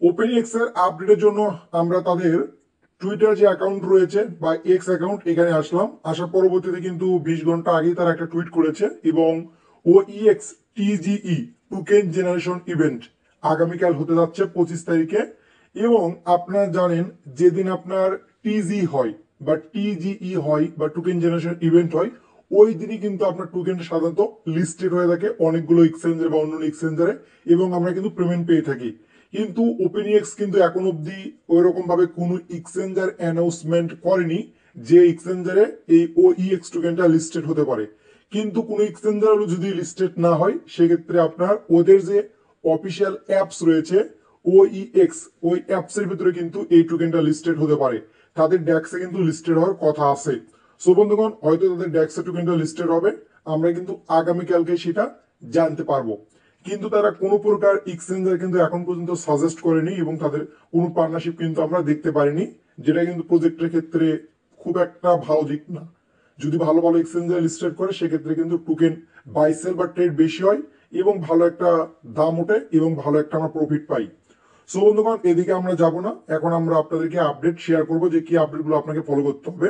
ওপেনএক্স এর আপডেটের জন্য আমরা তাদের টুইটার যে অ্যাকাউন্ট রয়েছে বা এক্স অ্যাকাউন্ট এখানে আসলাম। আসার পরবর্তীতে কিন্তু 20 ঘন্টা আগেই তারা একটা টুইট করেছে এবং ওইএক্স টিজিই টোকেন জেনারেশন ইভেন্ট আগামীকাল হতে যাচ্ছে 25 তারিখে। এবং আপনারা জানেন যেদিন আপনার টিজি হয় বা টিজিই হয় বা টোকেন জেনারেশন ইভেন্ট হয়, ওই দিনই কিন্তু আপনার টোকেন সাধারণত লিস্টেড হয়ে থাকে অনেকগুলো এক্সচেঞ্জে বা অন্য এক্সচেঞ্জারে, এবং আমরা কিন্তু পেমেন্ট পেয়ে থাকি। কিন্তু ওপেনএক্স কিন্তু এখন অব্দি ওই রকম ভাবে কোনো এক্সচেঞ্জার অ্যানাউন্সমেন্ট করেনি যে এক্সচেঞ্জারে এই ওইএক্স টোকেনটা লিস্টেড হতে পারে। কিন্তু কোনো এক্সচেঞ্জার যদি লিস্টেড না হয় সেক্ষেত্রে আপনার ওদের যে অফিসিয়াল অ্যাপস রয়েছে ওইএক্স, ওই অ্যাপস এর ভিতরে কিন্তু এই টোকেনটা লিস্টেড হতে পারে। তাদের ডেক্সে কিন্তু লিস্টেড হওয়ার কথা আছে। সো বন্ধুগণ, হয়তো তাদের ডেক্সে টোকেনটা লিস্টেড হবে, আমরা কিন্তু আগামীকালকে সেটা জানতে পারবো। কিন্তু তারা কোনো প্রকার এক্সচেঞ্জার কিন্তু এখন পর্যন্ত সাজেস্ট করেনি এবং তাদের কোনো পার্টনারশিপ কিন্তু আমরা দেখতে পারিনি, যেটা কিন্তু প্রজেক্টের ক্ষেত্রে খুব একটা ভালো দিক না। যদি ভালো ভালো এক্সচেঞ্জার লিস্টেড করে সেক্ষেত্রে কিন্তু টোকেন বাই সেল বা ট্রেড বেশি হয় এবং ভালো একটা দাম ওঠে এবং ভালো একটা আমরা প্রফিট পাই। সো বন্ধুগণ, এদিকে আমরা যাব না, এখন আমরা আপনাদেরকে আপডেট শেয়ার করবো যে কি আপডেটগুলো আপনাকে ফলো করতে হবে।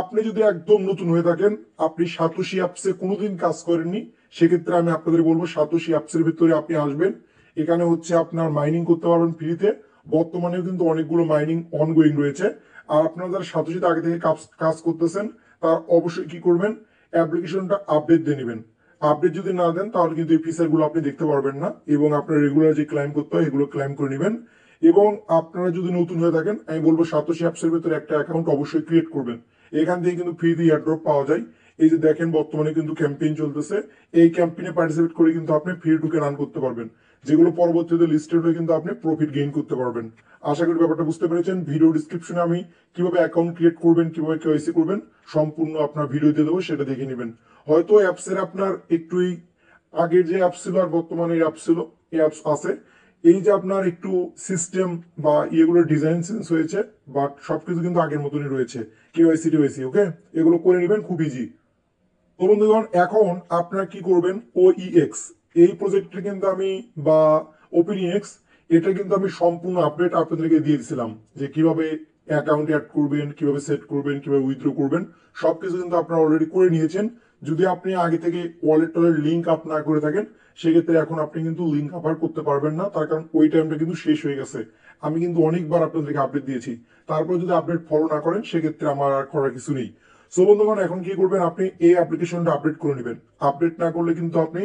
আপনি যদি একদম নতুন হয়ে থাকেন, আপনি সাতোশি অ্যাপসে কোনোদিন কাজ করেননি, সেক্ষেত্রে আমি আপনাদের বলবো সাতোশি অ্যাপসের ভিতরে আপনি আসবেন। এখানে হচ্ছে আপনার মাইনিং করতে পারবেন ফ্রিতে। বর্তমানেও কিন্তু অনেকগুলো মাইনিং অনগোয়িং রয়েছে। আর আপনারা যারা সাতোশিতে আগে থেকে কাজ করতেছেন তারা অবশ্যই কি করবেন, অ্যাপ্লিকেশনটা আপডেট দিয়ে নেবেন। আপডেট যদি না দেন তাহলে কিন্তু এই ফিচার গুলো আপনি দেখতে পারবেন না, এবং আপনার রেগুলার যে ক্লাইম করতে হয় এগুলো ক্লাইম করে নেবেন। এবং আপনারা যদি নতুন হয়ে থাকেন, আমি বলবো সাতোশি অ্যাপসের ভিতরে একটা অ্যাকাউন্ট অবশ্যই ক্রিয়েট করবেন। এখান থেকে কিন্তু ফ্রিতে এয়ারড্রপ পাওয়া যায়। এই যে দেখেন বর্তমানে কিন্তু ক্যাম্পেইন চলতেছে, এই ক্যাম্পেইনে পার্টিসিপেট করে কিন্তু আপনি ফ্রি টোকেন আর্ন করতে পারবেন, যেগুলো পরবর্তীতে লিস্টেড হয়ে কিন্তু আপনি প্রফিট গেইন করতে পারবেন। আশা করি ব্যাপারটা বুঝতে পেরেছেন। ভিডিও ডিসক্রিপশনে আমি কিভাবে অ্যাকাউন্ট ক্রিয়েট করবেন, কিভাবে কেওয়াইসি করবেন সম্পূর্ণ আপনার ভিডিও দিয়ে দেবো, সেটা দেখে নেবেন। হয়তো অ্যাপসের আপনার একটুই আগের যে অ্যাপস ছিল আর বর্তমানে অ্যাপস ছিল, এই অ্যাপস আছে। এই যে আপনার একটু সিস্টেম বা ইয়েগুলো ডিজাইন চেঞ্জ হয়েছে, বাট সবকিছু কিন্তু আগের মতনই রয়েছে। কেওয়াইসি টিওয়াইসি ওকে, এগুলো করে নেবেন, খুব ইজি। তো বন্ধুগণ, এখন আপনারা কি করবেন, ওইএক্স এই প্রজেক্টটা কিন্তু আমি বা ওপেনএক্স এটা কিন্তু আমি সম্পূর্ণ আপডেট আপনাদেরকে দিয়ে দিয়েছিলাম যে কিভাবে অ্যাকাউন্ট অ্যাড করবেন, কিভাবে সেট করবেন, কিভাবে উইথড্র করবেন, সবকিছু কিন্তু আপনারা অলরেডি করে নিয়েছেন। যদি আপনি আগে থেকে ওয়ালেট টলের লিঙ্ক আপ না করে থাকেন সেক্ষেত্রে এখন আপনি কিন্তু লিঙ্ক আপ আর করতে পারবেন না, তার কারণ ওই টাইমটা কিন্তু শেষ হয়ে গেছে। আমি কিন্তু অনেকবার আপনাদেরকে আপডেট দিয়েছি, তারপর যদি আপডেট ফলো না করেন সেক্ষেত্রে আমার আর করার কিছু নেই। সো বন্ধুগণ, এখন কি করবেন, আপনি এই অ্যাপ্লিকেশনটা আপডেট করে নেবেন। আপডেট না করলে কিন্তু আপনি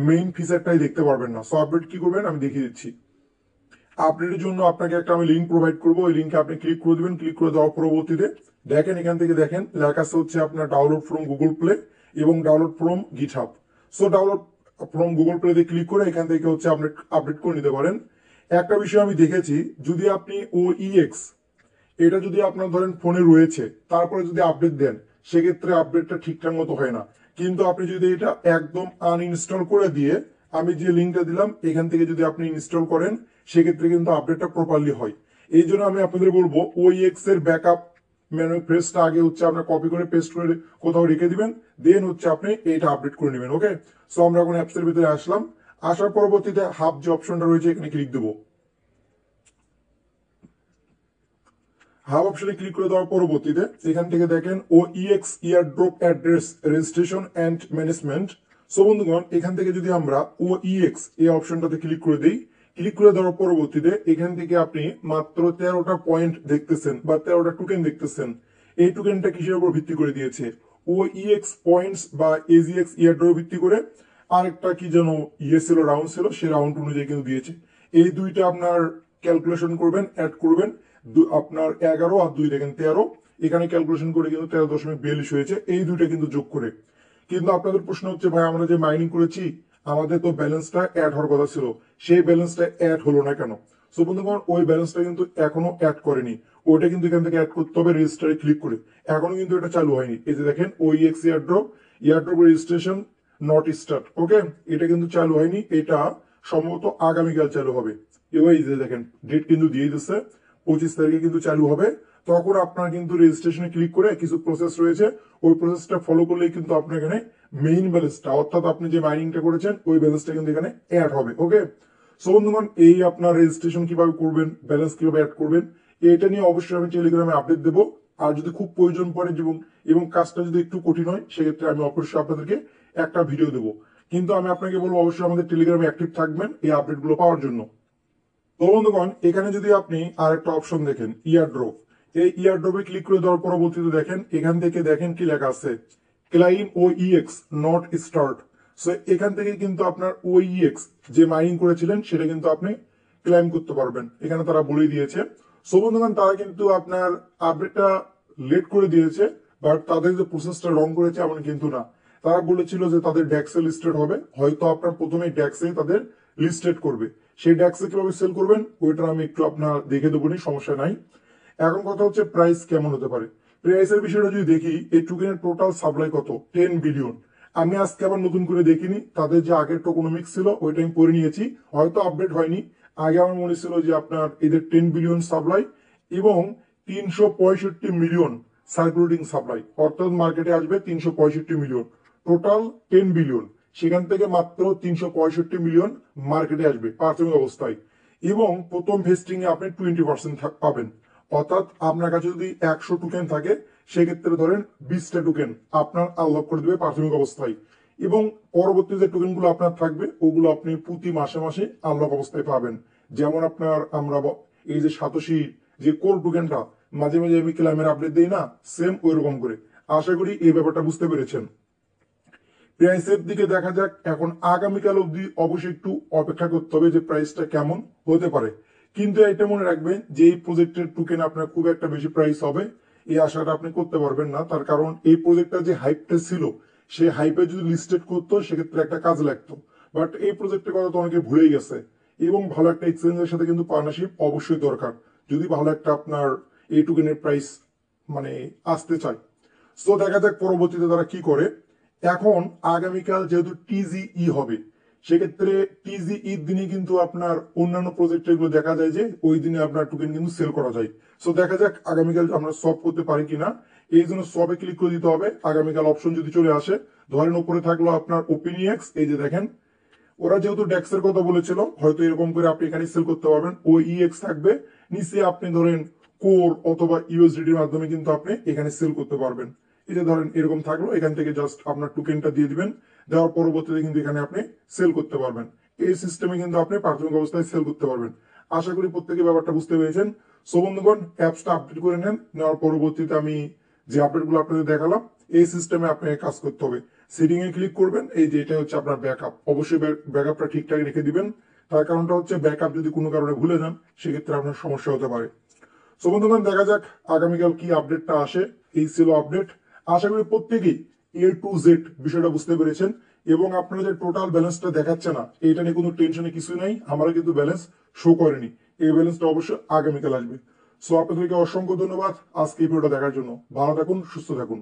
মেইন ফিচারটাই দেখতে পারবেন না। সো আপডেট কি করবেন আমি দেখিয়ে দিচ্ছি। আপডেটের জন্য আপনাকে একটা আমি লিঙ্ক প্রোভাইড করবো, ওই লিঙ্কে আপনি ক্লিক করে দিবেন। ক্লিক করে দেওয়ার পরবর্তীতে দেখেন এখান থেকে দেখেন লেখা আছে হচ্ছে আপনার ডাউনলোড ফ্রম গুগল প্লে এবং download from GitHub. So download from Google প্লেতে ক্লিক করে এখান থেকে হচ্ছে আপনি আপডেট করে নিতে পারেন। একটা বিষয় আমি দেখেছি, যদি আপনি ওইএক্স এটা যদি আপনার ধরেন ফোনে রয়েছে তারপরে যদি আপডেট দেন সেক্ষেত্রে আপডেটটা ঠিকঠাক মতো হয় না। কিন্তু আপনি যদি এটা একদম আনইনস্টল করে দিয়ে আমি যে লিঙ্কটা দিলাম এখান থেকে যদি আপনি ইনস্টল করেন সেক্ষেত্রে কিন্তু আপডেটটা প্রপারলি হয়। এই জন্য আমি আপনাদের বলবো ওইএক্স এর ব্যাকআপ পেজটা আগে হচ্ছে আপনার কপি করে পেস্ট করে কোথাও রেখে দিবেন, দেন হচ্ছে আপনি এটা আপডেট করে নেবেন। ওকে, সো আমরা এখন অ্যাপসের ভিতরে আসলাম। আসার পরবর্তীতে হাব যে অপশনটা রয়েছে এখানে ক্লিক দেবো। হাব অপশনে ক্লিক করে দেওয়ার পরবর্তীতে এখান থেকে দেখেন ওইএক্স airdrop address registration and management. So বন্ধুগণ, এখান থেকে যদি আমরা ওইএক্স এই অপশনটাতে ক্লিক করে দিই, ক্লিক করে দেওয়ার পরবর্তীতে এখান থেকে আপনি মাত্র 13টা পয়েন্ট দেখতেছেন বা 13টা টোকেন দেখতেছেন। এই টোকেনটা কিসের উপর ভিত্তি করে দিয়েছে, ওইএক্স পয়েন্টস বা এজিএক্স ইয়ারড্রপ ভিত্তি করে। আরেকটা কি যেন ইয়ে ছিল, রাউন্ড ছিল, সেই রাউন্ড অনুযায়ী কিন্তু দিয়েছে। এই দুইটা আপনার ক্যালকুলেশন করবেন, অ্যাড করবেন। আপনার 11 আর 2 দেখেন 13, এখানে ক্যালকুলেশন করে কিন্তু 13.42 হয়েছে, এই দুইটা কিন্তু যোগ করে। কিন্তু আপনাদের প্রশ্ন হচ্ছে ভাই আমরা যে মাইনিং করেছি আমাদের তো ব্যালেন্সটা অ্যাড হওয়ার কথা ছিল, সেই ব্যালেন্সটা অ্যাড হলো না কেন? সো বন্ধুগণ, ওই ব্যালেন্সটা কিন্তু এখনো অ্যাড করেনি, ওইটা কিন্তু এখান থেকে অ্যাড করতে হবে রেজিস্টারে ক্লিক করে। এখনো কিন্তু এটা চালু হয়নি। এই যে দেখেন ওইএক্স year drop registration not start. Okay, এটা কিন্তু চালু হয়নি, এটা সম্ভবত আগামীকাল চালু হবে। এবার এই যে দেখেন ডেট কিন্তু দিয়ে দিচ্ছে 25 তারিখে কিন্তু চালু হবে। তখন আপনার কিন্তু রেজিস্ট্রেশনে ক্লিক করে কিছু প্রসেস রয়েছে, ওই প্রসেসটা ফলো করলেই কিন্তু আপনার এখানে মেইন ব্যালেন্সটা অর্থাৎ আপনি যে মাইনিংটা করেছেন ওই ব্যালেন্সটা কিন্তু এখানে অ্যাড হবে। ওকে, সো বন্ধুগণ, এই আপনার রেজিস্ট্রেশন কিভাবে করবেন, ব্যালেন্স কিভাবে অ্যাড করবেন, এটা নিয়ে অবশ্যই আমি টেলিগ্রামে আপডেট দেবো। আর যদি খুব প্রয়োজন পড়ে এবং কাজটা যদি একটু কঠিন হয়, সেক্ষেত্রে আমি অবশ্যই আপনাদেরকে একটা ভিডিও দেবো। কিন্তু আমি আপনাকে বলবো অবশ্যই আমাদের টেলিগ্রামে অ্যাক্টিভ থাকবেন এই আপডেটগুলো পাওয়ার জন্য। তো বন্ধুগণ, এখানে যদি আপনি আর একটা অপশন দেখেন, ইয়ারড্রপ, এই ইয়ারড্রপে ক্লিক করে দেওয়ার পরবর্তীতে দেখেন এখান থেকে দেখেন কি লেখা আছে, ক্লাইম ও ইএক্স নট স্টার্ট। সো এখান থেকে কিন্তু আপনার ও ইএক্স যে মাইনিং করেছিলেন সেটা কিন্তু আপনি ক্লাইম করতে পারবেন, এখানে তারা বলে দিয়েছে। সো বন্ধুগণ, তারা কিন্তু আপনার আপডেটটা লেট করে দিয়েছে, বাট তাদের যে প্রসেসটা রং করেছে এমন কিন্তু না। তারা বলেছিল যে তাদের ডেক্সে লিস্টেড হবে, হয়তো আপনার প্রথমে ডেক্সে তাদের লিস্টেড করবে। সেই ডেক্সে কিভাবে সেল করবেন ওইটা আমি একটু আপনার দেখে দেবো, সমস্যা নাই। এখন কথা হচ্ছে প্রাইস কেমন হতে পারে। প্রাইসের বিষয়টা যদি দেখি, এই টোকেনের টোটাল সাপ্লাই কত, 10 বিলিয়ন। আমি আজকে আবার নতুন করে দেখিনি, তাদের যে আগের টোকোনমিক্স ছিল ওইটা আমি পড়ে নিয়েছি, হয়তো আপডেট হয়নি। আগে আমার মনে ছিল যে আপনার এদের 10 বিলিয়ন সাপ্লাই এবং 365 মিলিয়ন সার্কুলেটিং সাপ্লাই, অর্থাৎ মার্কেটে আসবে 365 মিলিয়ন, টোটাল 10 বিলিয়ন। সেখান থেকে মাত্র 365 মিলিয়ন মার্কেটে আসবে প্রাথমিক অবস্থায়, এবং প্রথম ভেস্টিং এ আপনি 20% পাবেন। অর্থাৎ আপনার কাছে যদি 100 টোকেন থাকে, সেক্ষেত্রে ধরেন 20টা টোকেন আপনার আনলক করে দেবে প্রাথমিক অবস্থায়, এবং পরবর্তী যে টোকেনগুলো আপনার থাকবে ওগুলো আপনি প্রতি মাসে মাসে আনলক অবস্থায় পাবেন। যেমন আপনার এই যে সাতোশি যে কোর টোকেনটা মাঝে মাঝে আমি ক্লাইমের আপডেট দিই না, সেম ওই রকম করে। আশা করি এই ব্যাপারটা বুঝতে পেরেছেন। প্রাইসের দিকে দেখা যাক, এখন আগামীকাল অবধি অবশ্যই একটু অপেক্ষা করতে হবে যে প্রাইসটা কেমন হতে পারে। কিন্তু এটা মনে রাখবেন যে এই প্রজেক্টের টোকেন আপনার খুব একটা বেশি প্রাইস হবে এই আশাটা আপনি করতে পারবেন না। তার কারণ এই প্রজেক্টটা যে হাইপটা ছিল, সেই হাইপে যদি লিস্টেড করতো সেক্ষেত্রে একটা কাজ লাগতো, বাট এই প্রজেক্টের কথা তো অনেকে ভুলেই গেছে। এবং ভালো একটা এক্সচেঞ্জের সাথে কিন্তু পার্টনারশিপ অবশ্যই দরকার, যদি ভালো একটা আপনার এই টোকেনের প্রাইস মানে আসতে চায়। সো দেখা যাক পরবর্তীতে তারা কি করে। এখন আগামীকাল যেহেতু টিজিই হবে, সেক্ষেত্রে টিজিই দিনে কিন্তু আপনার অন্যান্য প্রজেক্ট গুলো দেখা যায় যে ওই দিনে আপনার টোকেন কিন্তু সেল করা যায়। সো দেখা যাক আগামীকাল আমরা সব করতে পারি কিনা। এই জন্য সবে ক্লিক করে দিতে হবে। আগামীকাল অপশন যদি চলে আসে, ধরেন উপরে থাকলো আপনার ওপিনিএক্স, এই যে দেখেন ওরা যেহেতু ডেক্সের কথা বলেছিল, হয়তো এরকম করে আপনি এখানে সেল করতে পারবেন। ও ইএক্স থাকবে নিচে, আপনি ধরেন কোর অথবা ইউএসডিটির মাধ্যমে কিন্তু আপনি এখানে সেল করতে পারবেন। এই যে ধরেন এরকম থাকলো, এখান থেকে জাস্ট আপনার টোকেনটা দিয়ে দিবেন, দেওয়ার পরবর্তীতে কিন্তু এখানে আপনি সেল করতে পারবেন। এই সিস্টেমে কিন্তু আপনি প্রাথমিক অবস্থায় সেল করতে পারবেন। আশা করি প্রত্যেকে ব্যাপারটা বুঝতে পেরেছেন। সো বন্ধুগণ, অ্যাপসটা আপডেট করে নেন, নেওয়ার পরবর্তীতে আমি যে আপডেটগুলো আপনাদের দেখালাম এই সিস্টেমে আপনাকে কাজ করতে হবে। সেটিং এ ক্লিক করবেন, এই যে এটা হচ্ছে আপনার ব্যাকআপ, অবশ্যই ব্যাকআপটা ঠিকঠাক রেখে দিবেন। তার কারণটা হচ্ছে ব্যাকআপ যদি কোনো কারণে ভুলে যান সেক্ষেত্রে আপনার সমস্যা হতে পারে। সো বন্ধুগণ, দেখা যাক আগামীকাল কি আপডেটটা আসে। এই ছিল আপডেট। আশা করি প্রত্যেকেই A to Z বিষয়টা বুঝতে পেরেছেন, এবং আপনারা যে টোটাল ব্যালেন্সটা দেখাচ্ছে না, এটা নিয়ে কোনো টেনশনে কিছু নাই। আমরা কিন্তু ব্যালেন্স শো করেনি, এই ব্যালেন্সটা অবশ্যই আগামীকাল আসবে। সো আপনাদেরকে অসংখ্য ধন্যবাদ আজকে এই ভিডিওটা দেখার জন্য। ভালো থাকুন, সুস্থ থাকুন।